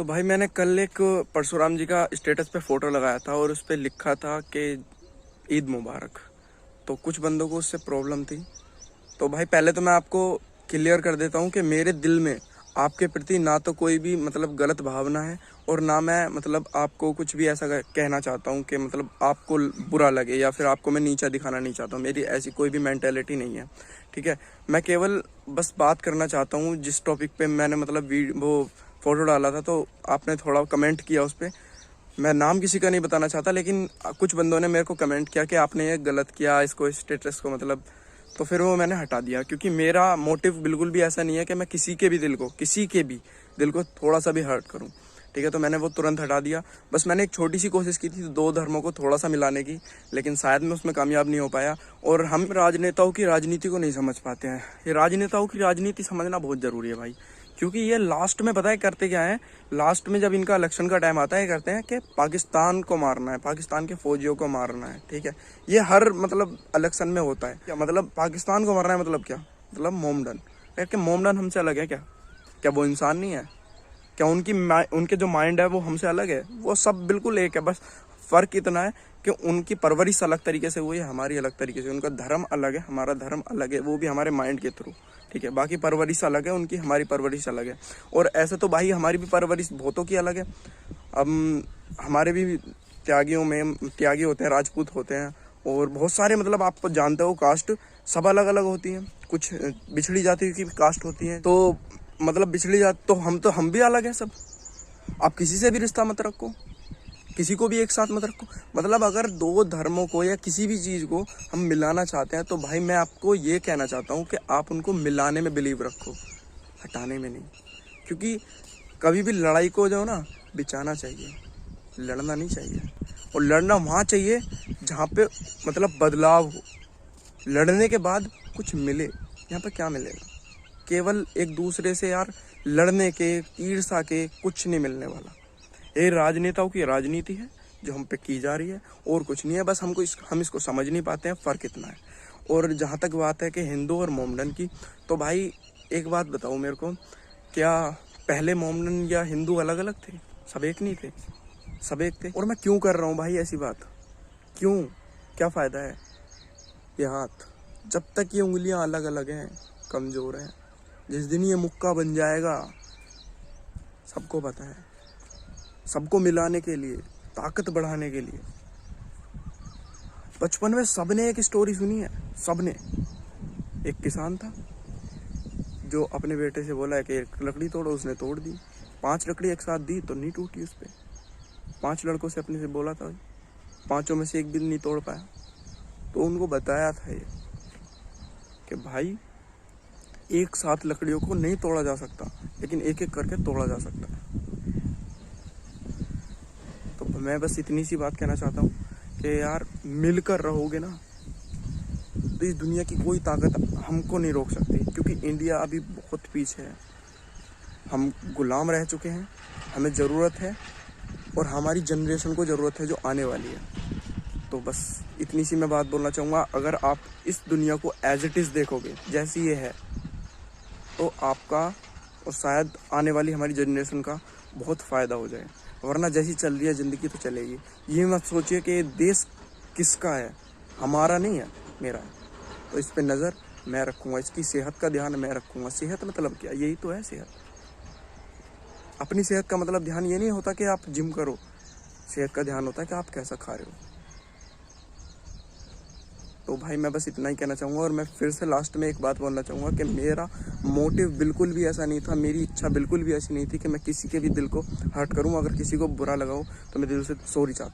तो भाई मैंने कल एक परशुराम जी का स्टेटस पे फोटो लगाया था और उस पे लिखा था कि ईद मुबारक। तो कुछ बंदों को उससे प्रॉब्लम थी। तो भाई पहले तो मैं आपको क्लियर कर देता हूँ कि मेरे दिल में आपके प्रति ना तो कोई भी मतलब गलत भावना है और ना मैं मतलब आपको कुछ भी ऐसा कहना चाहता हूँ कि मतलब आपको बुरा लगे या फिर आपको मैं नीचा दिखाना नहीं चाहता हूँ। मेरी ऐसी कोई भी मेंटेलिटी नहीं है, ठीक है। मैं केवल बस बात करना चाहता हूँ जिस टॉपिक पे मैंने मतलब वो फोटो डाला था, तो आपने थोड़ा कमेंट किया उस पर। मैं नाम किसी का नहीं बताना चाहता, लेकिन कुछ बंदों ने मेरे को कमेंट किया कि आपने ये गलत किया, इसको स्टेटस को मतलब। तो फिर वो मैंने हटा दिया, क्योंकि मेरा मोटिव बिल्कुल भी ऐसा नहीं है कि मैं किसी के भी दिल को थोड़ा सा भी हर्ट करूं, ठीक है। तो मैंने वो तुरंत हटा दिया। बस मैंने एक छोटी सी कोशिश की थी दो धर्मों को थोड़ा सा मिलाने की, लेकिन शायद मैं उसमें कामयाब नहीं हो पाया। और हम राजनेताओं की राजनीति को नहीं समझ पाते हैं। ये राजनेताओं की राजनीति समझना बहुत जरूरी है भाई, क्योंकि ये लास्ट में पता है करते क्या है। लास्ट में जब इनका इलेक्शन का टाइम आता है, करते हैं कि पाकिस्तान को मारना है, पाकिस्तान के फौजियों को मारना है, ठीक है। ये हर मतलब इलेक्शन में होता है। क्या मतलब पाकिस्तान को मारना है, मतलब क्या मतलब मोमडन। क्या मोमडन हमसे अलग है क्या? क्या वो इंसान नहीं है क्या? उनके जो माइंड है वो हमसे अलग है? वो सब बिल्कुल एक है। बस फर्क इतना है कि उनकी परवरिश अलग तरीके से हुई है, हमारी अलग तरीके से। उनका धर्म अलग है, हमारा धर्म अलग है, वो भी हमारे माइंड के थ्रू, ठीक है। बाकी परवरिश अलग है उनकी, हमारी परवरिश अलग है। और ऐसे तो भाई हमारी भी परवरिश बहुतों की अलग है। अब हमारे भी त्यागियों में त्यागी होते हैं, राजपूत होते हैं, और बहुत सारे मतलब आप जानते हो कास्ट सब अलग अलग होती हैं। कुछ बिछड़ी जाति की कास्ट होती है, तो मतलब बिछड़ी जाति तो हम भी अलग हैं सब। आप किसी से भी रिश्ता मत रखो, किसी को भी एक साथ मत रखो। मतलब अगर दो धर्मों को या किसी भी चीज़ को हम मिलाना चाहते हैं, तो भाई मैं आपको ये कहना चाहता हूँ कि आप उनको मिलाने में बिलीव रखो, हटाने में नहीं। क्योंकि कभी भी लड़ाई को जो ना बिचाना चाहिए, लड़ना नहीं चाहिए। और लड़ना वहाँ चाहिए जहाँ पे मतलब बदलाव हो। लड़ने के बाद कुछ मिले, यहाँ पे क्या मिलेगा? केवल एक दूसरे से यार लड़ने के, ईर्ष्या के कुछ नहीं मिलने वाला। ये राजनेताओं की राजनीति है जो हम पे की जा रही है, और कुछ नहीं है। बस हम इसको समझ नहीं पाते हैं, फ़र्क इतना है। और जहाँ तक बात है कि हिंदू और मोमडन की, तो भाई एक बात बताओ मेरे को, क्या पहले मोमडन या हिंदू अलग अलग थे? सब एक नहीं थे, सब एक थे। और मैं क्यों कर रहा हूँ भाई ऐसी बात? क्यों? क्या फ़ायदा है? ये हाथ जब तक ये उंगलियां अलग अलग हैं, कमज़ोर हैं, जिस दिन ये मुक्का बन जाएगा, सबको पता है, सबको मिलाने के लिए, ताकत बढ़ाने के लिए। बचपन में सबने एक स्टोरी सुनी है, सबने। एक किसान था जो अपने बेटे से बोला है कि एक लकड़ी तोड़ो, उसने तोड़ दी। 5 लकड़ी एक साथ दी तो नहीं टूटी उस पर। 5 लड़कों से अपने से बोला था, 5 में से एक भी नहीं तोड़ पाया। तो उनको बताया था ये कि भाई एक साथ लकड़ियों को नहीं तोड़ा जा सकता, लेकिन एक एक करके तोड़ा जा सकता है। तो मैं बस इतनी सी बात कहना चाहता हूँ कि यार मिलकर रहोगे ना, तो इस दुनिया की कोई ताकत हमको नहीं रोक सकती। क्योंकि इंडिया अभी बहुत पीछे है, हम गुलाम रह चुके हैं। हमें ज़रूरत है, और हमारी जनरेशन को ज़रूरत है जो आने वाली है। तो बस इतनी सी मैं बात बोलना चाहूँगा। अगर आप इस दुनिया को एज इट इज़ देखोगे जैसी ये है, तो आपका और शायद आने वाली हमारी जनरेशन का बहुत फ़ायदा हो जाए। वरना जैसी चल रही है ज़िंदगी तो चलेगी। ये मत सोचिए कि देश किसका है, हमारा नहीं है, मेरा है। तो इस पे नज़र मैं रखूँगा, इसकी सेहत का ध्यान मैं रखूँगा। सेहत मतलब क्या? यही तो है सेहत। अपनी सेहत का मतलब ध्यान ये नहीं होता कि आप जिम करो। सेहत का ध्यान होता है कि आप कैसा खा रहे हो। तो भाई मैं बस इतना ही कहना चाहूँगा। और मैं फिर से लास्ट में एक बात बोलना चाहूँगा कि मेरा मोटिव बिल्कुल भी ऐसा नहीं था, मेरी इच्छा बिल्कुल भी ऐसी नहीं थी कि मैं किसी के भी दिल को हर्ट करूँ। अगर किसी को बुरा लगा हो तो मैं दिल से सॉरी चाहता हूँ।